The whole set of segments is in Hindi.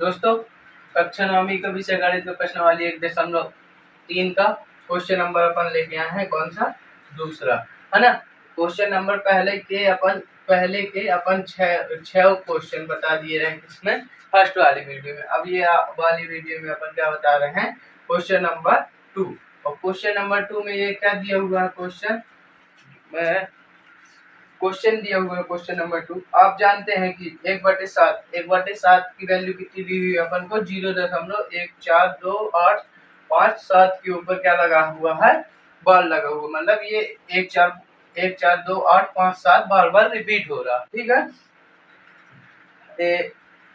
दोस्तों कक्षा 9वीं का विषय गणित में प्रश्नावली 1.3 का क्वेश्चन नंबर अपन लेके आए हैं। कौन सा? दूसरा, है ना। क्वेश्चन नंबर पहले के अपन छह क्वेश्चन बता दिए रहे इसमें फर्स्ट वाली वीडियो में। अब ये वाली वीडियो में अपन क्या बता रहे हैं? Question number 2। और क्वेश्चन नंबर 2 में ये क्या दिया हुआ है? क्वेश्चन दिया हुआ है क्वेश्चन नंबर 2। आप जानते हैं कि 1/7 की वैल्यू कितनी दी हुई है अपन को? 0.142857 के ऊपर क्या लगा हुआ है? बार लगा हुआ, मतलब ये 14287 बार बार रिपीट हो रहा, ठीक है।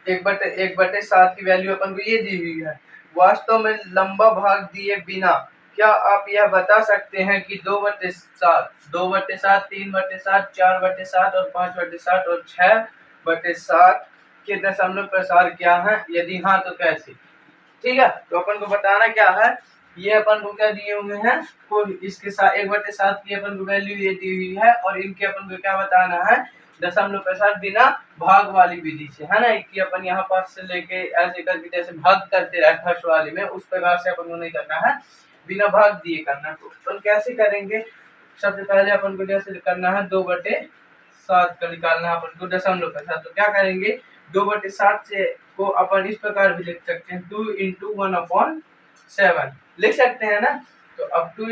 1/7 की वैल्यू अपन को ये दी हुई है। वास्तव में लंबा भाग दिए बिना क्या आप यह बता सकते हैं कि 2/7, 3/7, 4/7 और 5/7 और 6/7 के दशमलव प्रसार क्या है? यदि हाँ तो कैसे? ठीक है, तो अपन को बताना क्या है, ये अपन को क्या दिए हुए हैं, कोई इसके साथ 1/7 की अपन को वैल्यू ये दी हुई है और इनके अपन को क्या बताना है? दशमलव प्रसार बिना भाग वाली विधि से, है ना। कि अपन यहाँ पास से लेके ऐसे करके जैसे भाग करते रहे फर्स्ट वाली में, उस प्रकार से अपन को नहीं करना है, बिना भाग दिए करना। तो अपन कैसे करेंगे? सबसे पहले अपन को जैसे करना है 2/7 का निकालना है अपन को दशमलव प्रसार। तो क्या करेंगे? 2/7 से को अपन इस प्रकार भी लिख सकते हैं, 2 × 1/7 लिख सकते हैं ना। तो अब 2 ×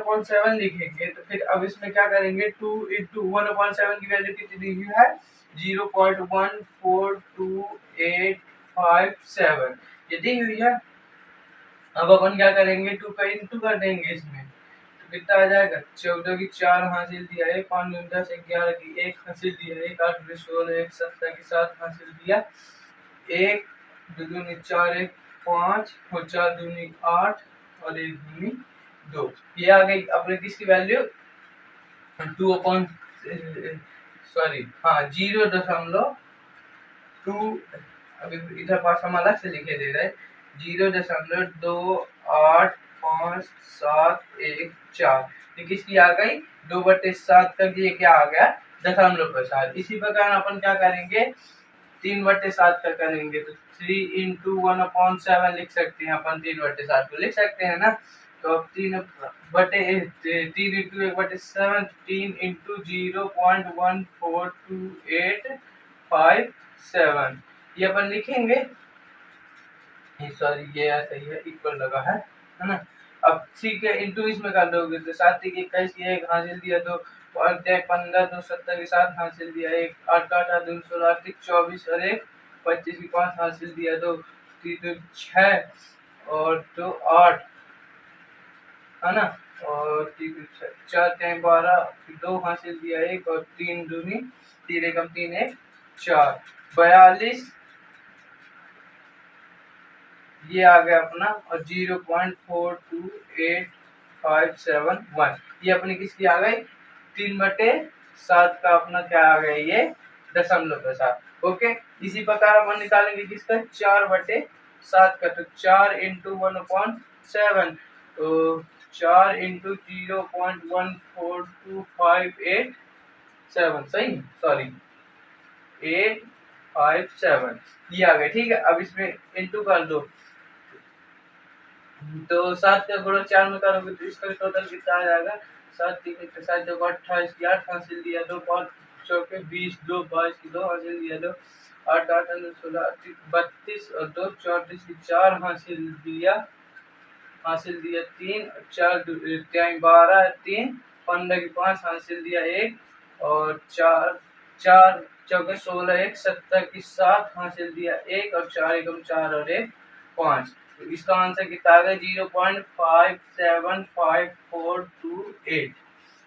1/7 लिखेंगे तो फिर अब इसमें क्या करेंगे? 2 × 1/7 की वैल्यू कितनी दी हुई है? 0.14287 ये दी हुई है। अब अपन क्या करेंगे? 2 का इंटू कर देंगे इसमें, तो कितना आ जाएगा? 14 की 4 हासिल दिया, 1 5 9 10 11 की 1 हासिल दिया, 1 8 16 1 17 की 7 हासिल दिया, 1 2 दूनी 4 1 5 और 4 दूनी 8 और 1 दूनी 2। ये आ गई अपने किसकी वैल्यू? 0.2, अभी इधर पास हम अलग से लिखे दे रहे हैं, 0.28571 ये किसकी आ गई? 2/7 तक ये क्या आ गया? दशमलव प्रसार। इसी प्रकार अपन क्या करेंगे? 3/7 का करेंगे तो 3 × 1/7 लिख सकते हैं अपन, 3/7 को लिख सकते हैं ना। तो अब 3 × 1/7 3 × 0.14287 ये अपन लिखेंगे। सॉरी ये सही है, इक्वल लगा है ना। अब ठीक है, इंटू इसमें कर दोगे तो 7 × 21 की 1 हासिल दिया, 2 और 15 2 17 की 7 हासिल दिया, 1 8 8 2 16 24 और 1 25 की 5 हासिल दिया, 2 3 6 और 2 8, है ना। और 4 3 12 2 हासिल दिया, 1 और 3 दूनी 3 एकम 3 1 4 42 ये आ गया अपना, और 0.42851 ये अपनी किसकी आ गई? 3/7 का अपना क्या आ गया? ये दशमलव प्रसार। ओके, इसी प्रकार अपन निकालेंगे किसका? 4/7 का। तो 4 × 1/7 तो 4 × 0.14257 सही, सॉरी 857 ये आ गया, ठीक है। अब इसमें इंटू कर दो, तो 7 का गुणा 4 में करोगे तो इसका टोटल कितना आ जाएगा? 7 3 7 2 28 की 8 हासिल दिया, 2 5 चौके 20 2 22 की 2 हासिल दिया, 2 8 8 16 32 और 2 34 की 4 हासिल दिया 3 4 12 3 15 की 5 हासिल दिया 1 और 4 4 चौके 16 1 17 की 7 हासिल दिया 1 और 4 एकम 4 और 1 5। तो इसका आंसर कितना आ गया? 0.575428,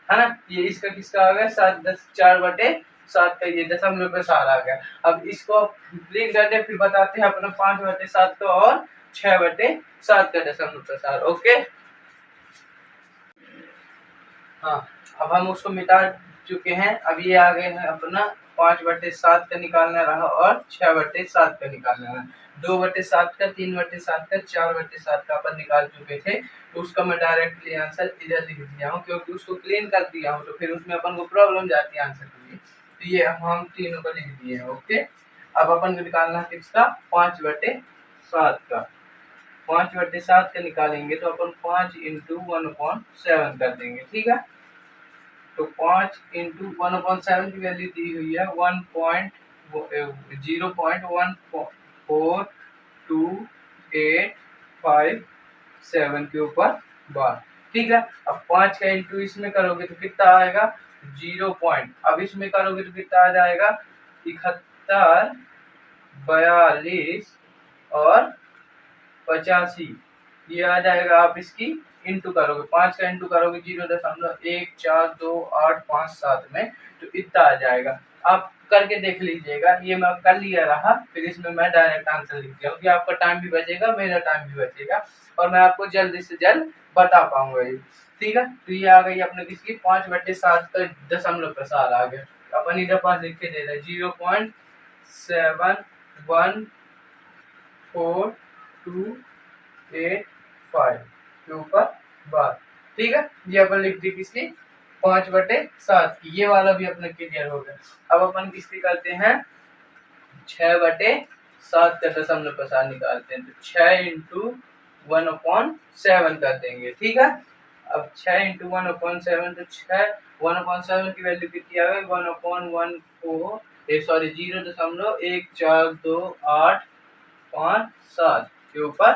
है ना। ये इसका किसका आ गया? 4/7 का ये दशमलव प्रसार आ गया। अब इसको क्लीन करके फिर बताते हैं अपना 5/7 का और 6/7 का दशमलव प्रसार। ओके, हाँ, अब हम उसको मिटा चुके हैं। अब ये आ गए हैं अपना 5/7 का निकालना रहा और 6/7 का निकालना रहा। 2/7 का, 3/7 का, 4/7 का अपन निकाल चुके थे, तो उसका मैं डायरेक्टली आंसर इधर लिख दिया हूँ, क्योंकि उसको क्लीन कर दिया हूँ तो फिर उसमें अपन को प्रॉब्लम जाती है आंसर के लिए। तो ये हम तीनों को लिख दिए हैं। ओके, अब अपन को निकालना है किसका, 5/7 का। 5/7 का निकालेंगे तो अपन 5 इंटू 1/7 कर देंगे, ठीक है। तो 5 इंटू 1/7 की वैल्यू दी हुई है 0.14285 के ऊपर बार, ठीक है। अब 5 का इंटू इसमें करोगे तो कितना आएगा 0 पॉइंट, अब इसमें करोगे तो कितना आ जाएगा 71, 42 और 85, ये आ जाएगा। आप इसकी इंटू करोगे, 5 का इंटू करोगे 0.142857 में, तो इतना आ जाएगा। आप करके देख लीजिएगा, ये मैं कर लिया रहा, फिर इसमें मैं डायरेक्ट आंसर लिख दिया क्योंकि आपका टाइम भी बचेगा, मेरा टाइम भी बचेगा और मैं आपको जल्दी से जल्द बता पाऊंगा ये, ठीक है। तो ये आ गई अपने किसकी 5/7 का दशमलव प्रसार आ गया। अपन इधर पास लिख के दे रहे 0.714285 के ऊपर बार, ठीक है। ये अपन लिख दी किसकी 5/7 की, ये वाला भी अपना क्लियर हो गया। अब अपन किसकी करते हैं 6/7 का दशमलव प्रसार निकालते हैं, तो 6 इंटू 1/7 कर देंगे, ठीक है। अब 6 इंटू 1/7 तो 1/7 की वैल्यू कितनी आ गई 0.142857 के ऊपर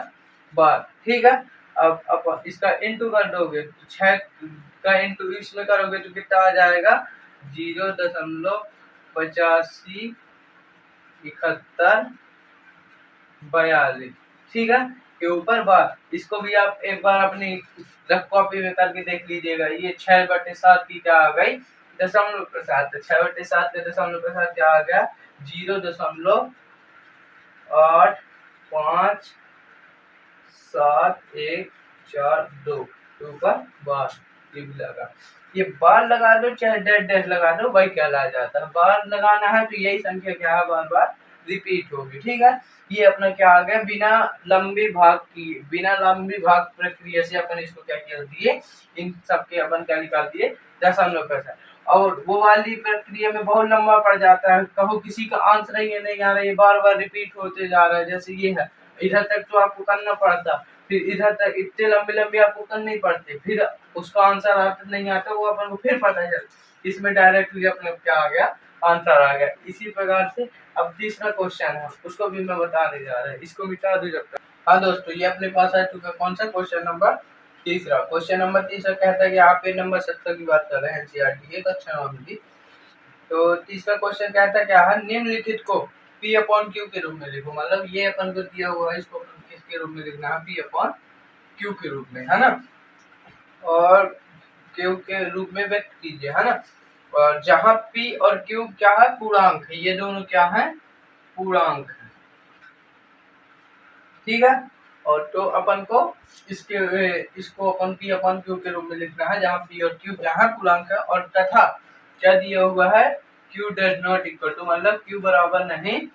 बार, ठीक है। अब इसका इंटू कर दोगे तो 6 का इंटू इसमें करोगे तो कितना आ जाएगा 0.857142, ठीक है, के ऊपर बार। इसको भी आप एक बार अपनी रफ कॉपी में करके देख लीजिएगा। ये 6/7 की क्या आ गई दशमलव प्रसार, तो 6/7 का दशमलव प्रसार क्या आ गया 0.857142 के ऊपर बार। ये भी लगा, ये बार लगा दो चाहे डैश डैश लगा दो, वही कहला जाता है। बार लगाना है तो यही संख्या क्या है बार बार रिपीट होगी, ठीक है। ये अपना क्या आ गया बिना लंबी भाग प्रक्रिया से अपन इसको क्या कर दिए, इन सबके अपन क्या निकाल दिए दशमलव प्रसार। और वो वाली प्रक्रिया में बहुत लंबा पड़ जाता है, कहो किसी का आंसर ही नहीं आ रहा है, बार बार रिपीट होते जा रहा है। जैसे ये है, इधर तक तो आपको करना पड़ता, फिर इधर तक इतने लंबे आपको करने पड़ते, फिर उसका आंसर आता नहीं आता, वो अपन को फिर पता चल। इसमें डायरेक्टली अपने क्या आ गया आंसर आ गया। इसी प्रकार से अब तीसरा क्वेश्चन है, उसको भी मैं बताने जा रहा है, इसको मिटा दो जब तक। हाँ दोस्तों, ये अपने पास आ चुका कौन सा क्वेश्चन नंबर तीसरा। क्वेश्चन नंबर तीसरा कहता है कि आप पेज नंबर 70 की बात कर रहे हैं एनसीईआरटी की कक्षा 9 की। तो तीसरा क्वेश्चन कहता है क्या है निम्नलिखित को P अपॉन Q के रूप में लिखो। मतलब ये अपन को दिया हुआ है, इसको अपन किसके रूप में लिखना है P अपॉन Q के रूप में, है ना, और Q के रूप में व्यक्त कीजिए, है ना। और जहां P और Q क्या है पूर्णांक है, ये दोनों क्या है पूर्णांक है, ठीक है। और तो अपन को इसको अपन P अपन Q के रूप में लिखना है, जहाँ P और Q क्या है पूर्णांक है। और तथा क्या दिया हुआ है Q does not equal to, मतलब Q बराबर नहीं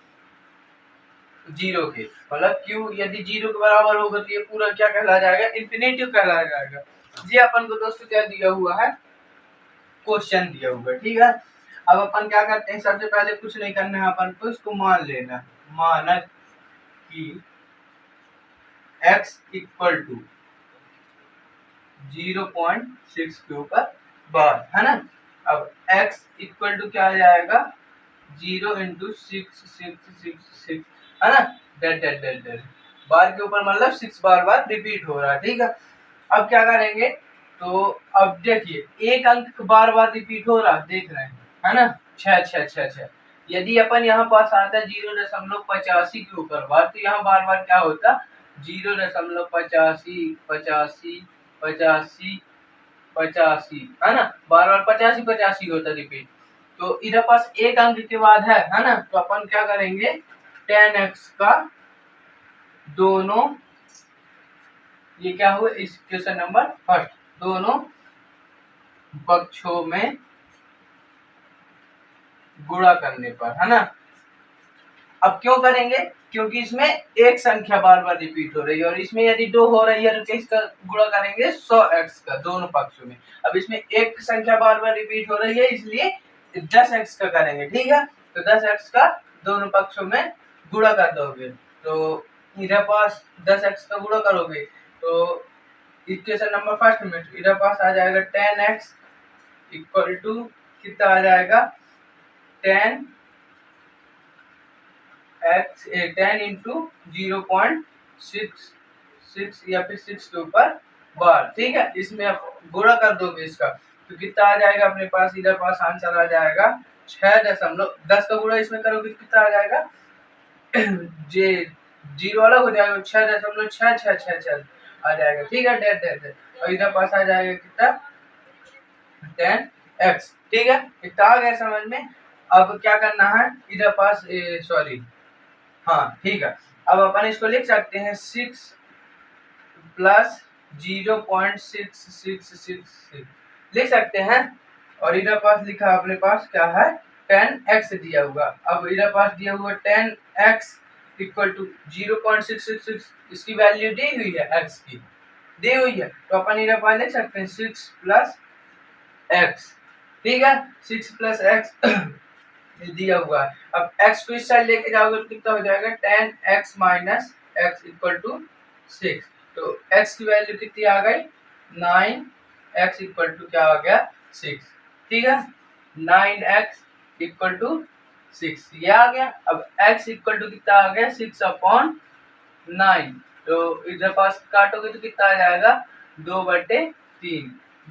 0 के, मतलब Q यदि 0 के बराबर होगा तो ये पूरा क्या कहला जाएगा इंफिनिटिव कहला जाएगा। ये अपन को दोस्तों क्या दिया हुआ है क्वेश्चन दिया हुआ है, ठीक है। अब अपन क्या करते हैं, सबसे पहले कुछ नहीं करना है, अपन को इसको मान लेना है, माना कि x इक्वल टू 0.6 के ऊपर बार, है ना। अब x इक्वल टू क्या आ जाएगा 0 इंटू 6 है ना, डेड डेड डेड डेड बार के ऊपर, मतलब 6 बार रिपीट हो रहा है, ठीक है। अब क्या करेंगे, तो अब देखिए एक अंक बार रिपीट हो रहा है, देख रहे हैं, है ना, 6 यदि अपन यहाँ पास आता है 0.85 के ऊपर बार, तो यहाँ बार क्या होता 0.85 है ना, बार 85 होता रिपीट। तो इधर पास एक अंक के बाद है ना, तो अपन क्या करेंगे 10x का दोनों, ये क्या हुआ इस क्वेश्चन नंबर फर्स्ट, दोनों पक्षों में गुणा करने पर, है ना। अब क्यों करेंगे, क्योंकि इसमें एक संख्या बार रिपीट हो रही है, और इसमें यदि 2 हो रही है तो किसका गुणा करेंगे 100x का दोनों पक्षों में। अब इसमें एक संख्या बार रिपीट हो रही है, इसलिए 10x का करेंगे, ठीक है। तो 10x का दोनों पक्षों में गुणा कर दोगे तो इधर पास 10x का गुणा करोगे तो इक्वेशन नंबर फर्स्ट में इधर पास आ जाएगा 10x इक्वल टू कितना आ जाएगा 10 इंटू 0.66 या फिर 6 के ऊपर बार। ठीक है, इसमें आप गुणा कर दोगे इसका तो कितना आ जाएगा अपने पास, इधर पास आंसर आ जाएगा 6.10 का गुणा इसमें करोगे तो कितना आ जाएगा जे 0 अलग हो जाएगा 6.666 आ जाएगा। ठीक है, डेट और इधर पास आ जाएगा कितना 10x। ठीक है, इतना आ गया समझ में। अब क्या करना है इधर पास सॉरी हाँ ठीक है, अब अपन इसको लिख सकते हैं 6 प्लस 0.6666 लिख सकते हैं और इधर पास लिखा अपने पास क्या है 10x दिया हुआ। अब इधर पास दिया हुआ 10x इक्वल टू 0.666 इसकी वैल्यू दी हुई है x की दी हुई है तो अपन इधर पास लिख सकते हैं 6 प्लस x। ठीक है, 6 प्लस x दिया हुआ है। अब x को इस साइड लेके जाओगे तो कितना हो जाएगा 10x minus x equal to 6 तो x की वैल्यू कितनी आ गई 9x इक्वल टू क्या आ गया 6। ठीक है, 9x इक्वल टू 6 ये आ गया। अब x इक्वल टू कितना आ गया 6/9 तो इधर पास काटोगे तो कितना आ जाएगा 2/3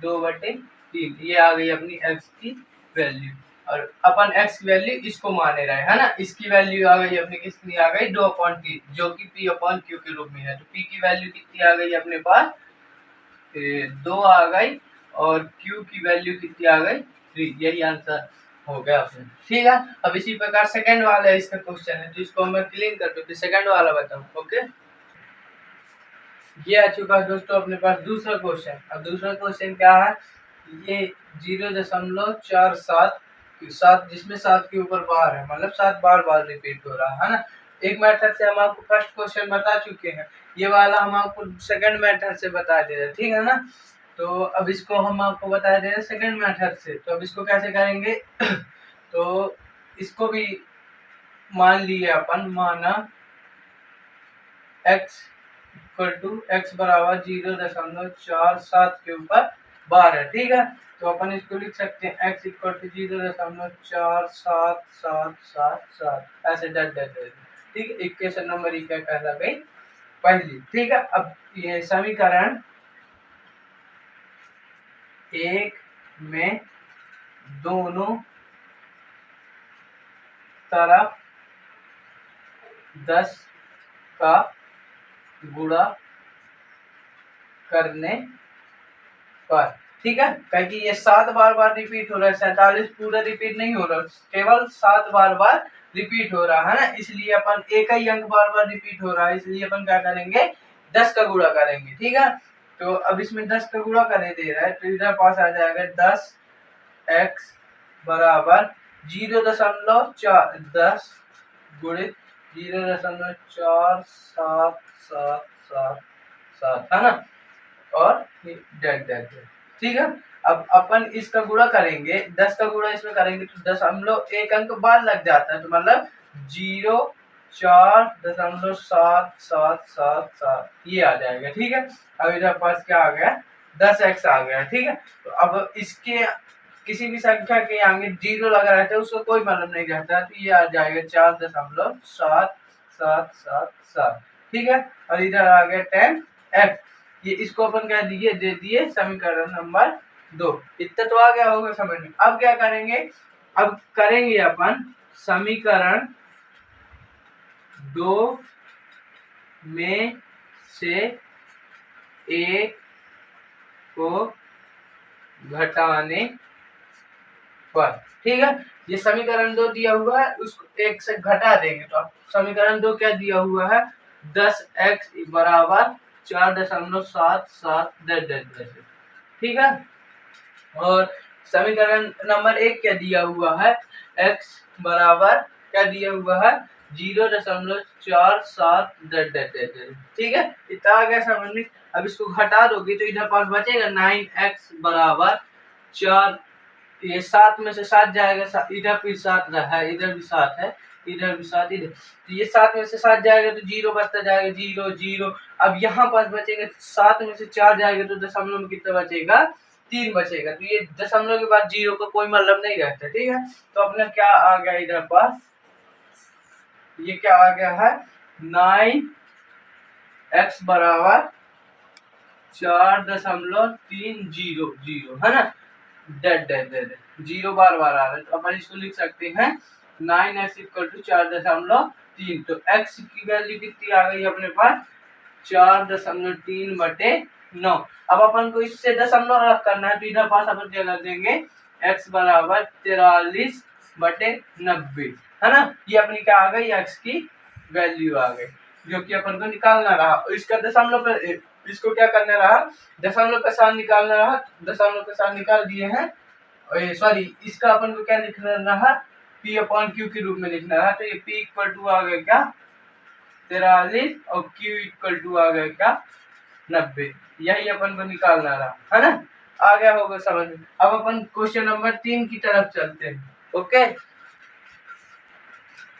2/3 ये आ गई अपनी x की वैल्यू और अपन x की वैल्यू इसको माने रहे है ना। इसकी वैल्यू आ गई अपनी कितनी आ गई 2/3 जो कि p/q के रूप में है तो p की वैल्यू कितनी आ गई अपने पास 2 आ गई और q की वैल्यू कितनी आ गई 3। यही आंसर हो गया अपने। ठीक है, अब इसी प्रकार सेकंड वाला इसका क्वेश्चन है तो इसको मैं क्लीन कर दूं सेकंड वाला बताऊं। ओके, ये आ चुका है दोस्तों अपने पास दूसरा क्वेश्चन। अब दूसरा क्वेश्चन क्या है ये 0.47 जिसमें 7 के ऊपर बार है मतलब 7 बार रिपीट हो रहा है ना। एक मेथड से हम आपको फर्स्ट क्वेश्चन बता चुके हैं, ये वाला हम आपको सेकंड मेथड से बता दे रहे हैं। ठीक है ना, तो अब इसको हम आपको बता दे रहे हैं सेकंड मेथड से। तो अब इसको कैसे करेंगे तो इसको भी मान लिए अपन माना x इक्वल टू x बराबर 0.47 के ऊपर बार है। ठीक है, तो अपन इसको लिख सकते हैं x इक्वल टू 0.477777 ऐसे डट। ठीक है, इक्वेशन नंबर क्या कहला गई पहली। ठीक है, अब ये समीकरण 1 में दोनों तरफ 10 का गुणा करने पर। ठीक है, क्योंकि ये 7 बार रिपीट हो रहा है 47 पूरा रिपीट नहीं हो रहा केवल 7 बार रिपीट हो रहा है ना, इसलिए अपन एक ही अंक बार रिपीट हो रहा है इसलिए अपन क्या करेंगे 10 का गुणा करेंगे। ठीक है, तो अब इसमें 10 का गुणा करने दे रहा है तो इधर पास आ जाएगा 10x बराबर 0.4 गुणित 0.4777 है ना और डेट। ठीक है, अब अपन इसका गुणा करेंगे 10 का गुणा इसमें करेंगे तो 10 हम लोग एक अंक बाद लग जाता है तो मतलब 0.47777 ये आ जाएगा। ठीक है, अब इधर पास क्या आ गया 10x आ गया। ठीक है, तो अब इसके किसी भी संख्या के आगे 0 लगा रहता है उसको कोई मतलब नहीं रहता तो ये आ जाएगा 4.7777। ठीक है, और इधर आ गया 10x ये इसको अपन क्या दिए दे दिए समीकरण नंबर 2। इतना तो आ गया होगा समझ में। अब क्या करेंगे अब करेंगे अपन समीकरण 2 में से एक को घटाने पर। ठीक है, ये समीकरण 2 दिया हुआ है उसको एक से घटा देंगे तो समीकरण 2 क्या दिया हुआ है 10x बराबर 4.77 ठीक है, और समीकरण नंबर 1 क्या दिया हुआ है x बराबर क्या दिया हुआ है 0.47 ठीक है, इतना आ गया समझ में। अब इसको घटा दोगे तो इधर पास बचेगा 9x बराबर 4 ये 7 में से 7 जाएगा इधर भी 7 है इधर भी 7 है इधर भी 7, इधर तो ये 7 में से 7 जाएगा तो 0 बचता जाएगा, 0 0। अब यहाँ पास बचेगा 7 में से 4 जाएगा तो दशमलव में कितना बचेगा, 3 बचेगा। तो ये दशमलव के बाद 0 का कोई मतलब नहीं रहता, ठीक है। तो अपना क्या आ गया इधर पास, ये क्या आ गया है 9x बराबर 4.300 है ना, डेड डेड डेड 0 बार बार आ रहा है। तो अपन इसको लिख सकते हैं 9x इक्वल टू 4.3। तो x की वैल्यू कितनी आ गई अपने पास 4.3/9। अब अपन को इससे दशमलव अलग करना है तो इधर पास अपन क्या कर देंगे x बराबर 43/90 है ना। ये अपनी क्या आ गई x की वैल्यू आ गई जो कि अपन को निकालना रहा। इसका दशमलव इसको क्या करना रहा, दशमलव के साथ निकालना रहा, दशमलव के साथ निकाल दिए हैं। सॉरी, इसका अपन को क्या लिखना रहा, P/Q के रूप में लिखना रहा। तो ये P इक्वल टू आ गया क्या 43 और Q इक्वल टू आ गया क्या 90। यही अपन को निकालना रहा है ना। आ गया होगा समझ में। अब अपन क्वेश्चन नंबर 3 की तरफ चलते हैं। ओके,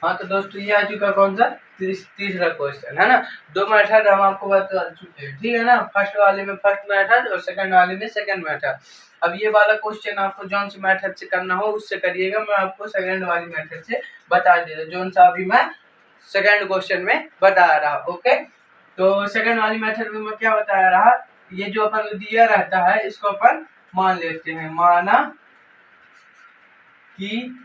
हाँ तो दोस्तों ये आ चुका कौन सा तीसरा क्वेश्चन है ना। 2 मेथड हम आपको बता चुके हैं, ठीक है ना। फर्स्ट वाले में फर्स्ट मेथड और सेकंड वाले में सेकंड मेथड। अब ये वाला क्वेश्चन आपको जौन से मेथड से करना हो उससे करिएगा, मैं आपको सेकंड वाली मेथड से बता दे रहा हूँ जौन सा अभी मैं सेकंड क्वेश्चन में बता रहा। ओके, तो सेकंड वाली मेथड में मैं क्या बता रहा, ये जो अपन दिया रहता है इसको अपन मान लेते हैं, माना कि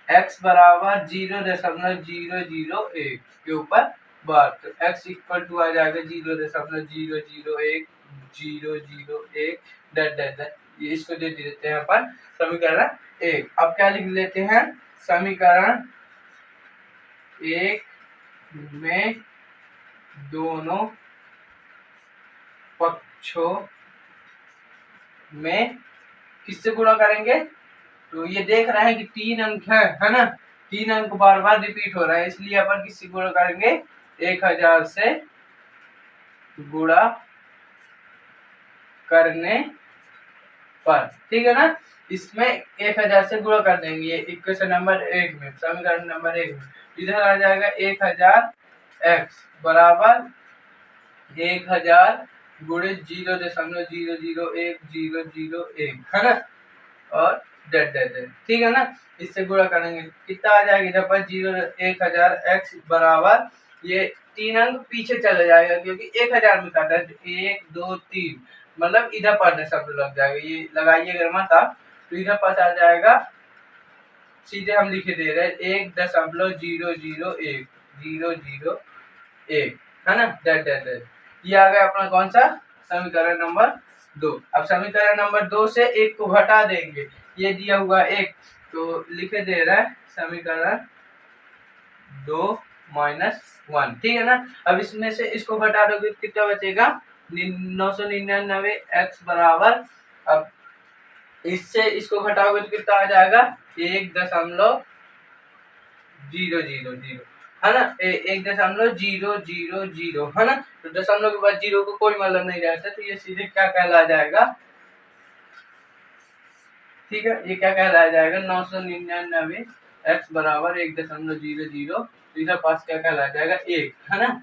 x बराबर 0.001 के ऊपर बार। तो x इक्वल टू आ जाएगा 0.001 डट ये इसको दे देते हैं अपन समीकरण 1। अब क्या लिख लेते हैं, समीकरण 1 में दोनों पक्षों में किससे गुणा करेंगे। तो ये देख रहे हैं कि 3 अंक है ना, 3 अंक बार बार रिपीट हो रहा है, इसलिए अपन किससे गुणा करेंगे 1000 से गुणा करने पर, ठीक है ना। इसमें 1000 से गुणा कर देंगे इक्वेशन नंबर 1 में, समीकरण नंबर 1 में। इधर आ जाएगा 1000x बराबर 1000 गुणे 0.001001 है ना, और डेड डेड डेड, ठीक है ना। इससे गुणा करेंगे कितना आ जाएगा इधर पर 1000x बराबर ये 3 अंक पीछे चले जाएगा क्योंकि 1000 में काटा है 1 2 3 मतलब इधर पर शब्द लग जाएगा, ये लगाइएगा मत आप। तो इधर पास आ जाएगा, सीधे हम लिखे दे रहे हैं 1.001 है ना, डेड डेड डेड। ये आ गया अपना कौन सा समीकरण नंबर 2। अब समीकरण नंबर 2 से 1 को घटा देंगे, ये दिया हुआ 1 तो लिखे दे रहा है समीकरण 2 - 1, ठीक है ना। अब इसमें से इसको घटा दोगे कितना बचेगा 999x बराबर, अब इससे इसको घटाओगे तो कितना आ जाएगा 1.000 है ना, 1.000 है ना। तो दशमलव के बाद 0 को कोई मतलब नहीं रहता, तो ये सीधे क्या कहला जाएगा, ठीक है, ये क्या कहला जाएगा 999x बराबर 1.00। तो इधर पास क्या कहला जाएगा 1 है ना,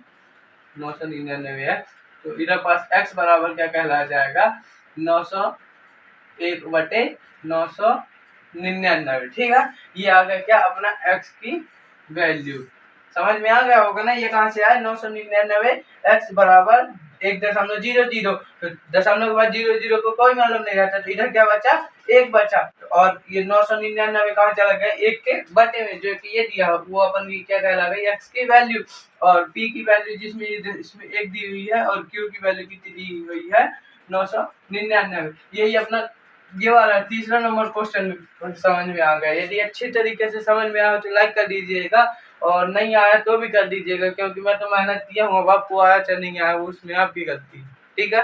999x। तो इधर पास x बराबर क्या कहला जाएगा 901/999, ठीक है। ये आ गया क्या अपना x की वैल्यू, समझ में आ गया होगा ना। ये कहाँ से आया 999x बराबर 1.00। तो दशमलव के बाद 00 को कोई मालूम नहीं रहता, तो इधर क्या बचा 1 बचा। और ये 999 कहाँ चला गया 1 के बटे में, जो कि ये दिया वो अपन की क्या कहला गई x की वैल्यू, और p की वैल्यू जिसमें इसमें 1 दी हुई है, और q की वैल्यू कितनी दी हुई है 999। यही अपना ये वाला तीसरा नंबर क्वेश्चन समझ में आ गया। यदि अच्छी तरीके से समझ में आया तो लाइक कर दीजिएगा, और नहीं आया तो भी कर दीजिएगा, क्योंकि मैं तो मेहनत किया हूँ, अब आपको आया चाहे नहीं आया उसमें आपकी गलती, ठीक है।